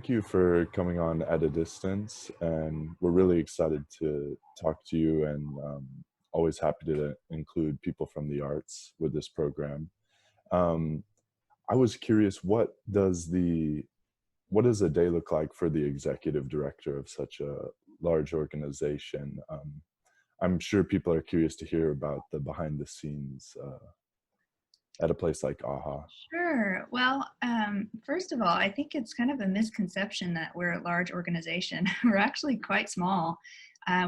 thank you for coming on at a distance, and we're really excited to talk to you and always happy to include people from the arts with this program. Um, I was curious, what does a day look like for the executive director of such a large organization? I'm sure people are curious to hear about the behind the scenes at a place like AHA. Sure. Well, first of all, I think it's kind of a misconception that we're a large organization. We're actually quite small.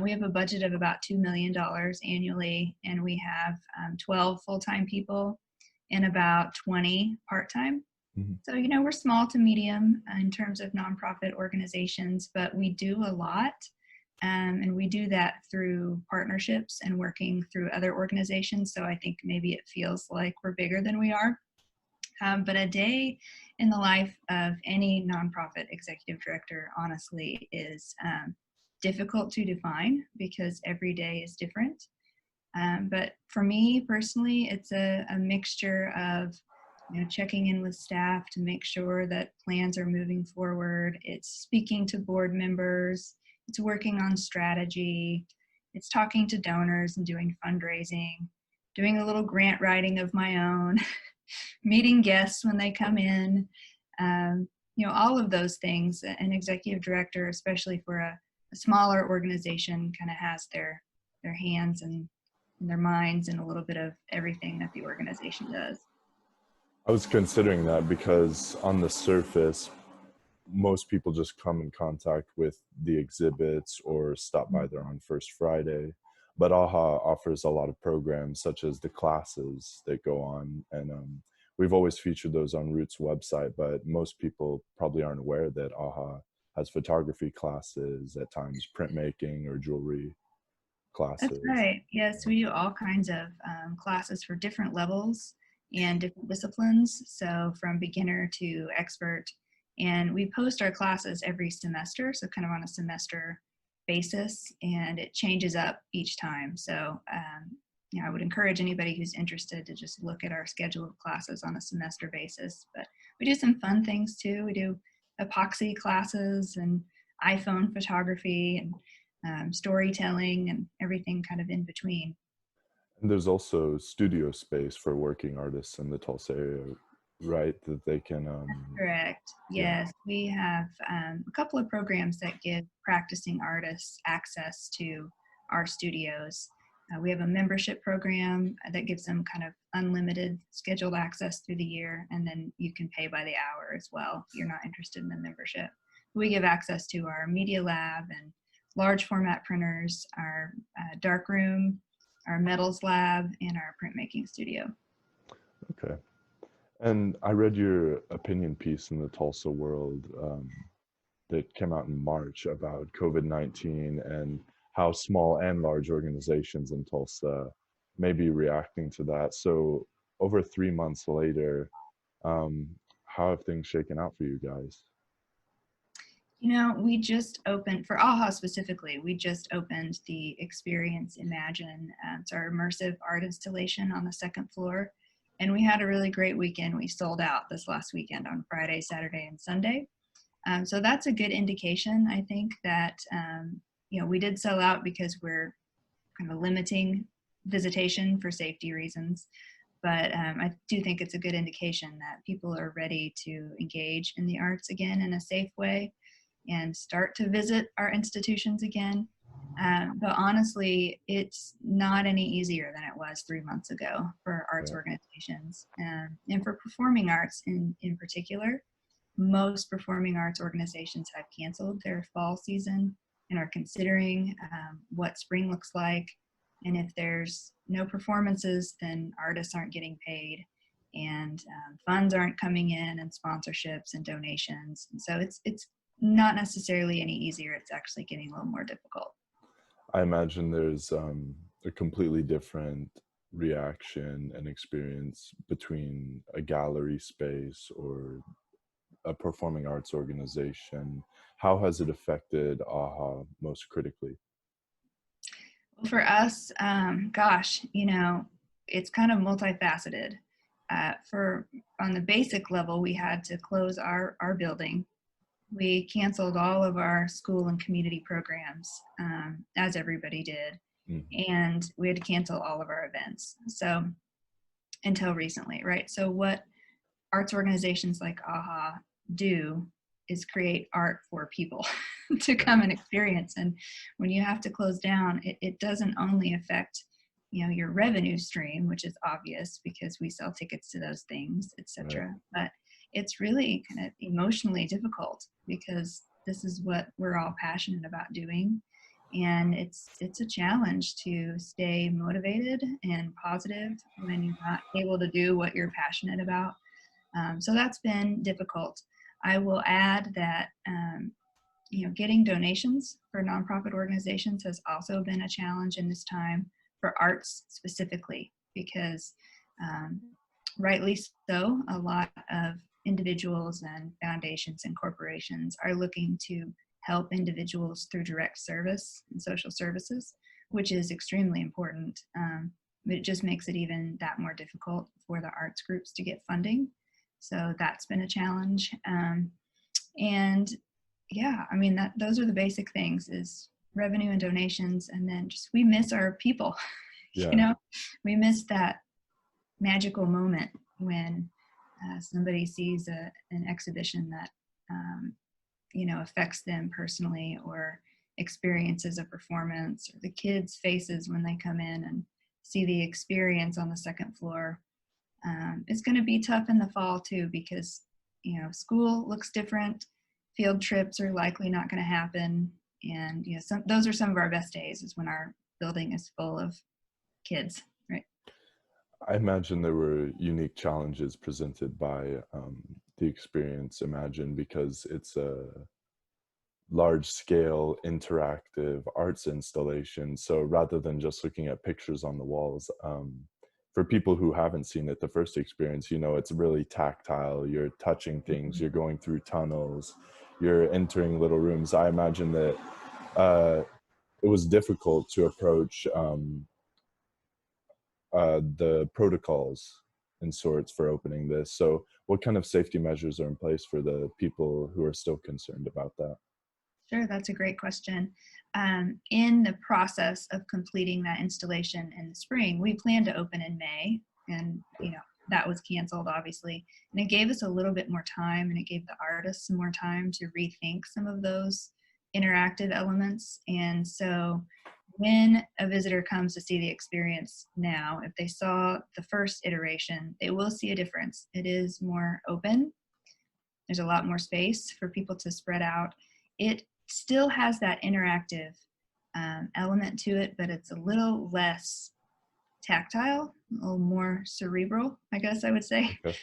We have a budget of about $2 million annually, and we have 12 full-time people and about 20 part-time. Mhm. So, we're small to medium in terms of nonprofit organizations, but we do a lot. And we do that through partnerships and working through other organizations. So I think maybe it feels like we're bigger than we are. But a day in the life of any nonprofit executive director, honestly, is difficult to define because every day is different. But for me personally, it's a mixture of checking in with staff to make sure that plans are moving forward. It's speaking to board members. It's working on strategy. It's talking to donors and doing fundraising, doing a little grant writing of my own, meeting guests when they come in. All of those things. An executive director, especially for a smaller organization, kind of has their hands and their minds and a little bit of everything that the organization does. I was considering that because on the surface, most people just come in contact with the exhibits or stop by there on First Friday. But AHA offers a lot of programs such as the classes that go on. And we've always featured those on Root's website, but most people probably aren't aware that AHA has photography classes, at times printmaking or jewelry That's classes. right. Yes, we do all kinds of classes for different levels and different disciplines. So from beginner to expert. And we post our classes every semester, so kind of on a semester basis, and it changes up each time. So I would encourage anybody who's interested to just look at our schedule of classes on a semester basis. But we do some fun things too. We do epoxy classes and iPhone photography and storytelling and everything kind of in between. And there's also studio space for working artists in the Tulsa area, right? That they can, Correct. yeah. Yes, we have a couple of programs that give practicing artists access to our studios. We have a membership program that gives them kind of unlimited scheduled access through the year, and then you can pay by the hour as well if you're not interested in the membership. We give access to our media lab and large format printers, our dark room, our metals lab, and our printmaking studio. Okay. And I read your opinion piece in the Tulsa World that came out in March about COVID-19 and how small and large organizations in Tulsa may be reacting to that. So over 3 months later, um, how have things shaken out for you guys? We just opened, for AHA specifically, we just opened the Experience Imagine. It's our immersive art installation on the second floor. And we had a really great weekend. We sold out this last weekend on Friday, Saturday, and Sunday. So that's a good indication, I think, that, we did sell out because we're kind of limiting visitation for safety reasons. But I do think it's a good indication that people are ready to engage in the arts again in a safe way and start to visit our institutions again. But honestly, it's not any easier than it was 3 months ago for arts Yeah. organizations. And for performing arts in particular, most performing arts organizations have canceled their fall season and are considering what spring looks like. And if there's no performances, then artists aren't getting paid and funds aren't coming in and sponsorships and donations. And so it's not necessarily any easier. It's actually getting a little more difficult. I imagine there's a completely different reaction and experience between a gallery space or a performing arts organization. How has it affected AHA most critically? For us, gosh, it's kind of multifaceted. For on the basic level, we had to close our building we canceled all of our school and community programs, as everybody did, Mhm. and we had to cancel all of our events. So until recently, right? So what arts organizations like AHA do is create art for people to Right. come and experience. And when you have to close down, it doesn't only affect, you know, your revenue stream, which is obvious because we sell tickets to those things, Right. etc. But it's really kind of emotionally difficult because this is what we're all passionate about doing. And it's a challenge to stay motivated and positive when you're not able to do what you're passionate about. So that's been difficult. I will add that you know, getting donations for nonprofit organizations has also been a challenge in this time for arts specifically, because um, rightly so, a lot of individuals and foundations and corporations are looking to help individuals through direct service and social services, which is extremely important. But it just makes it even that more difficult for the arts groups to get funding. So that's been a challenge. And yeah, I mean, that those are the basic things, is revenue and donations, and then just we miss our people. You Yeah. know, we miss that magical moment when somebody sees an exhibition that you know, affects them personally, or experiences a performance, or the kids' faces when they come in and see the experience on the second floor. It's going to be tough in the fall too, because you know, school looks different. Field trips are likely not going to happen, and you know, those are some of our best days, is when our building is full of kids, right? I imagine there were unique challenges presented by the experience Imagine, because it's a large scale interactive arts installation. So rather than just looking at pictures on the walls, for people who haven't seen it, the first experience, you know, it's really tactile. You're touching things, you're going through tunnels, you're entering little rooms. I imagine that it was difficult to approach the protocols and sorts for opening this. So what kind of safety measures are in place for the people who are still concerned about that? Sure, that's a great question. In the process of completing that installation in the spring, we planned to open in May, and you know, that was canceled obviously. And it gave us a little bit more time, and it gave the artists some more time to rethink some of those interactive elements. And so when a visitor comes to see the experience now, if they saw the first iteration, they will see a difference. It is more open. There's a lot more space for people to spread out. It still has that interactive element to it, but it's a little less tactile, a little more cerebral, I guess I would say. Okay.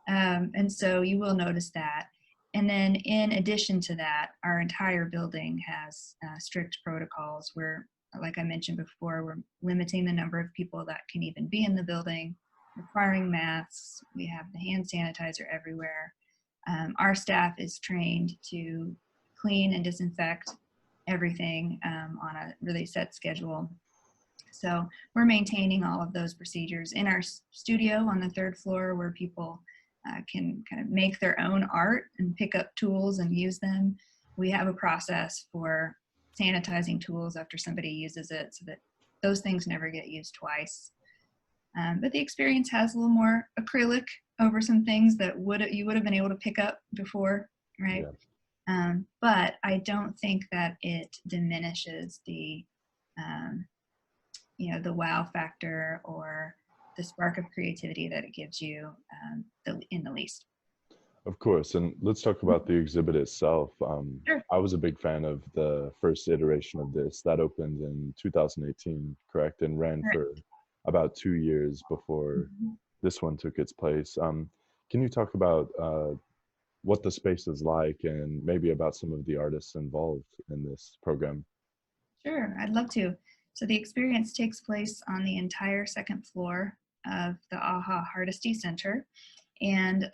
And so you will notice that. And then in addition to that, our entire building has strict protocols where, like I mentioned before, we're limiting the number of people that can even be in the building, requiring masks. We have the hand sanitizer everywhere. Our staff is trained to clean and disinfect everything on a really set schedule. So we're maintaining all of those procedures in our studio on the third floor, where people can kind of make their own art and pick up tools and use them. We have a process for sanitizing tools after somebody uses it, so that those things never get used twice. But the experience has a little more acrylic over some things that you would have been able to pick up before, right? Yeah. But I don't think that it diminishes the, um, you know, the wow factor or the spark of creativity that it gives you in the least. Of course. And let's talk about the exhibit itself. Sure. I was a big fan of the first iteration of this that opened in 2018, correct? And ran Right. for about 2 years before Mhm. this one took its place. Can you talk about what the space is like, and maybe about some of the artists involved in this program? Sure, I'd love to. So the experience takes place on the entire second floor of the AHA Hardesty Center. And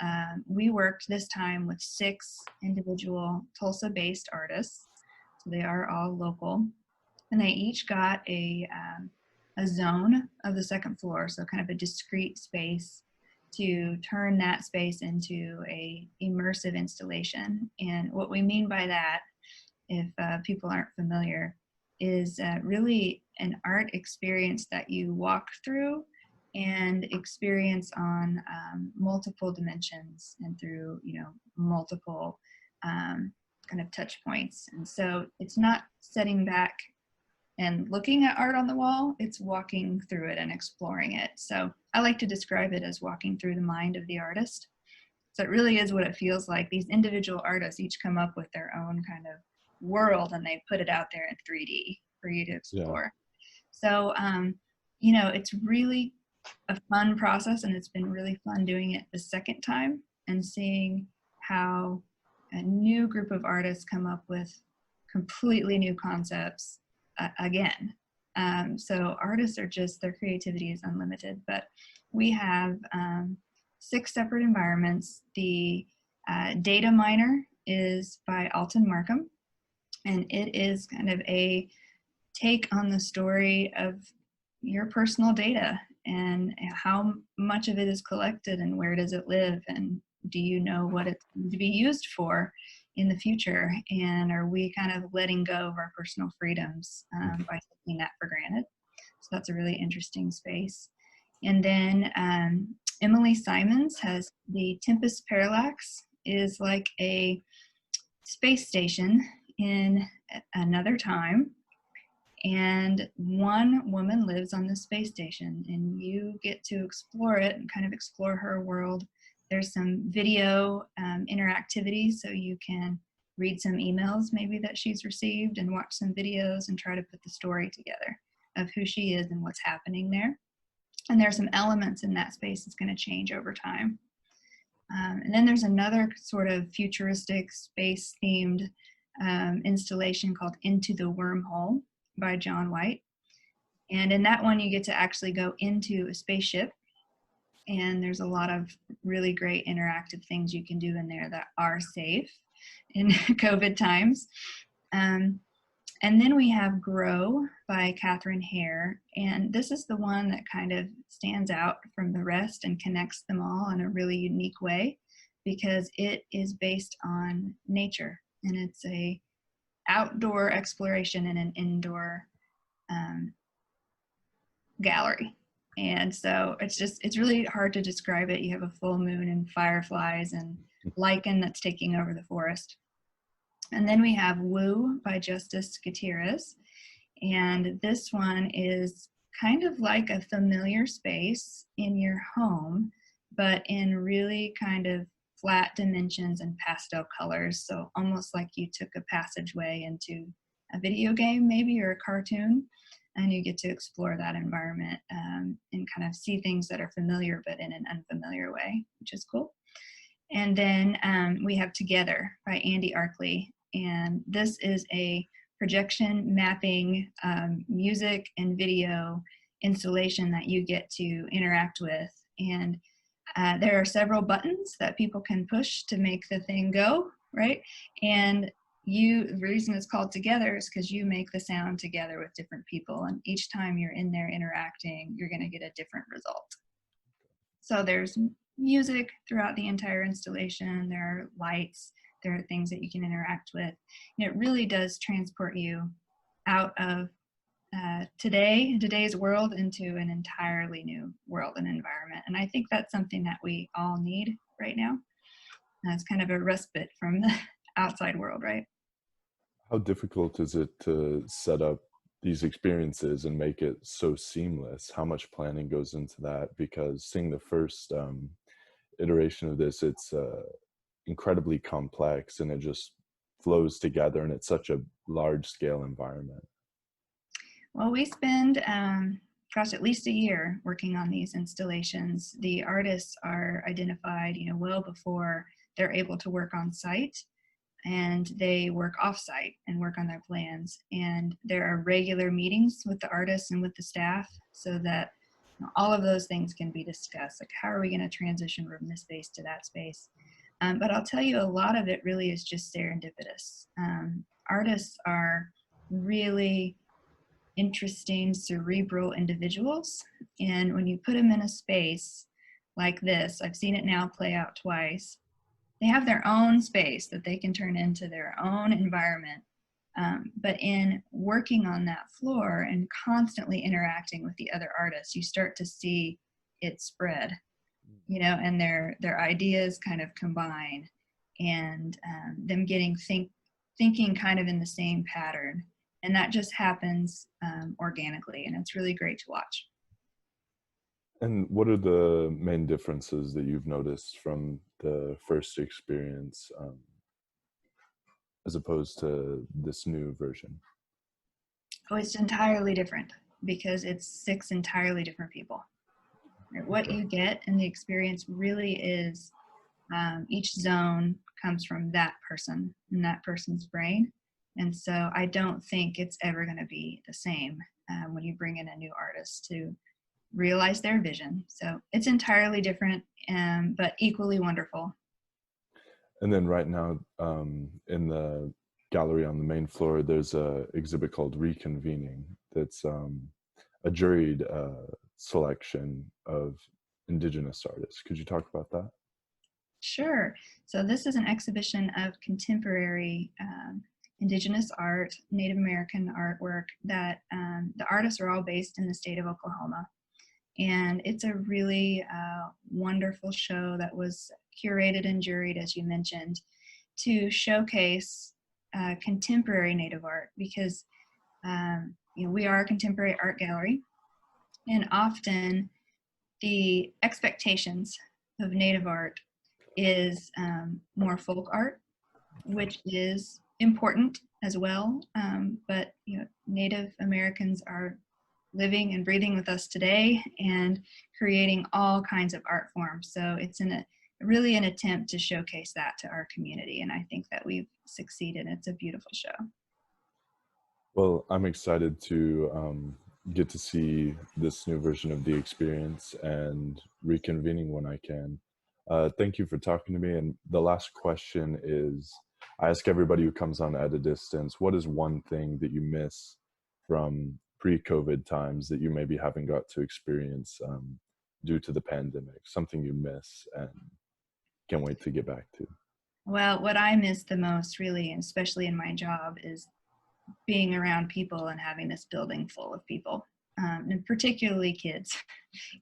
we worked this time with 6 individual Tulsa-based artists. So they are all local. And they each got a zone of the second floor, so kind of a discrete space to turn that space into a immersive installation. And what we mean by that, if people aren't familiar, is really an art experience that you walk through and experience on multiple dimensions and through, you know, multiple kind of touch points. And so it's not setting back and looking at art on the wall, it's walking through it and exploring it. So I like to describe it as walking through the mind of the artist. So it really is what it feels like. These individual artists each come up with their own kind of world and they put it out there in 3D for you to Yeah. explore. So, you know, it's really a fun process, and it's been really fun doing it the second time and seeing how a new group of artists come up with completely new concepts again. So artists are just, their creativity is unlimited, but we have 6 separate environments. The data miner is by Alton Markham, and it is kind of a take on the story of your personal data and how much of it is collected and where does it live, and do you know what it's going to be used for in the future, and are we kind of letting go of our personal freedoms by taking that for granted. So that's a really interesting space. And then Emily Simons has the Tempest Parallax, is like a space station in another time, and one woman lives on the space station, and you get to explore it and kind of explore her world. There's some video interactivity, so you can read some emails maybe that she's received and watch some videos and try to put the story together of who she is and what's happening there. And there's some elements in that space that's going to change over time. And then there's another sort of futuristic space-themed installation called Into the Wormhole by John White. And in that one, you get to actually go into a spaceship, and there's a lot of really great interactive things you can do in there that are safe in COVID times. And then we have Grow by Catherine Hare, and this is the one that kind of stands out from the rest and connects them all in a really unique way, because it is based on nature, and it's a outdoor exploration in an indoor gallery. And so it's really hard to describe it. You have a full moon and fireflies and lichen that's taking over the forest. And then we have Woo by Justice Gutierrez. And this one is kind of like a familiar space in your home, but in really kind of flat dimensions and pastel colors. So almost like you took a passageway into a video game maybe, or a cartoon, and you get to explore that environment and kind of see things that are familiar but in an unfamiliar way, which is cool. And then we have Together by Andy Arkley, and this is a projection mapping music and video installation that you get to interact with. And there are several buttons that people can push to make the thing go, right? And the reason it's called Together is because you make the sound together with different people, and each time you're in there interacting, you're going to get a different result. So there's music throughout the entire installation, there are lights, there are things that you can interact with. And it really does transport you out of today's world into an entirely new world and environment. And I think that's something that we all need right now. It's kind of a respite from the outside world, right? How difficult is it to set up these experiences and make it so seamless? How much planning goes into that? Because seeing the first iteration of this, it's incredibly complex, and it just flows together, and it's such a large scale environment. Well, we spend, at least a year working on these installations. The artists are identified, well before they're able to work on site, and they work off-site and work on their plans. And there are regular meetings with the artists and with the staff so that all of those things can be discussed. Like, how are we going to transition from this space to that space? But I'll tell you, a lot of it really is just serendipitous. Artists are really interesting, cerebral individuals. And when you put them in a space, like this. I've seen it now play out twice. They have their own space that they can turn into their own environment. But in working on that floor and constantly interacting with the other artists, you start to see it spread, you know, and their ideas kind of combine, and them getting thinking kind of in the same pattern. And that just happens organically, and it's really great to watch. And what are the main differences that you've noticed from the first experience as opposed to this new version? Oh, it's entirely different because it's 6 entirely different people. Right? What Okay. you get in the experience really is each zone comes from that person and that person's brain. And so I don't think it's ever going to be the same when you bring in a new artist to realize their vision. So it's entirely different, but equally wonderful. And then right now in the gallery on the main floor, there's a exhibit called Reconvening that's a juried selection of Indigenous artists. Could you talk about that? Sure. So this is an exhibition of contemporary Indigenous art, Native American artwork that the artists are all based in the state of Oklahoma. And it's a really wonderful show that was curated and juried, as you mentioned, to showcase contemporary Native art, because you know, we are a contemporary art gallery, and often the expectations of Native art is more folk art, which is important as well. But you know, Native Americans are living and breathing with us today and creating all kinds of art forms. So it's really an attempt to showcase that to our community. And I think that we've succeeded. It's a beautiful show. Well, I'm excited to get to see this new version of the experience and reconvening when I can. Thank you for talking to me. And the last question is, I ask everybody who comes on at a distance, what is one thing that you miss from pre-COVID times that you maybe haven't got to experience due to the pandemic? Something you miss and can't wait to get back to. Well, what I miss the most, really, and especially in my job, is being around people and having this building full of people, and particularly kids.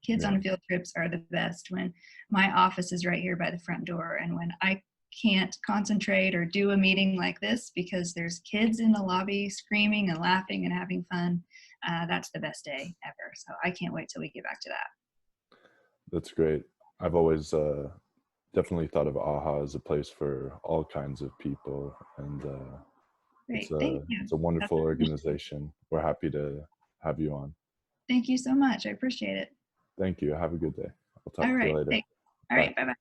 Kids Yeah. on field trips are the best. When my office is right here by the front door, and when I can't concentrate or do a meeting like this because there's kids in the lobby screaming and laughing and having fun, that's the best day ever. So I can't wait till we get back to that. That's great. I've always definitely thought of AHA as a place for all kinds of people, and Great, thank you. it's a That's wonderful our mission. organization. We're happy to have you on. Thank you so much. I appreciate it. Thank you. Have a good day. I'll All talk to you right, later. thanks. All Bye. right, bye-bye.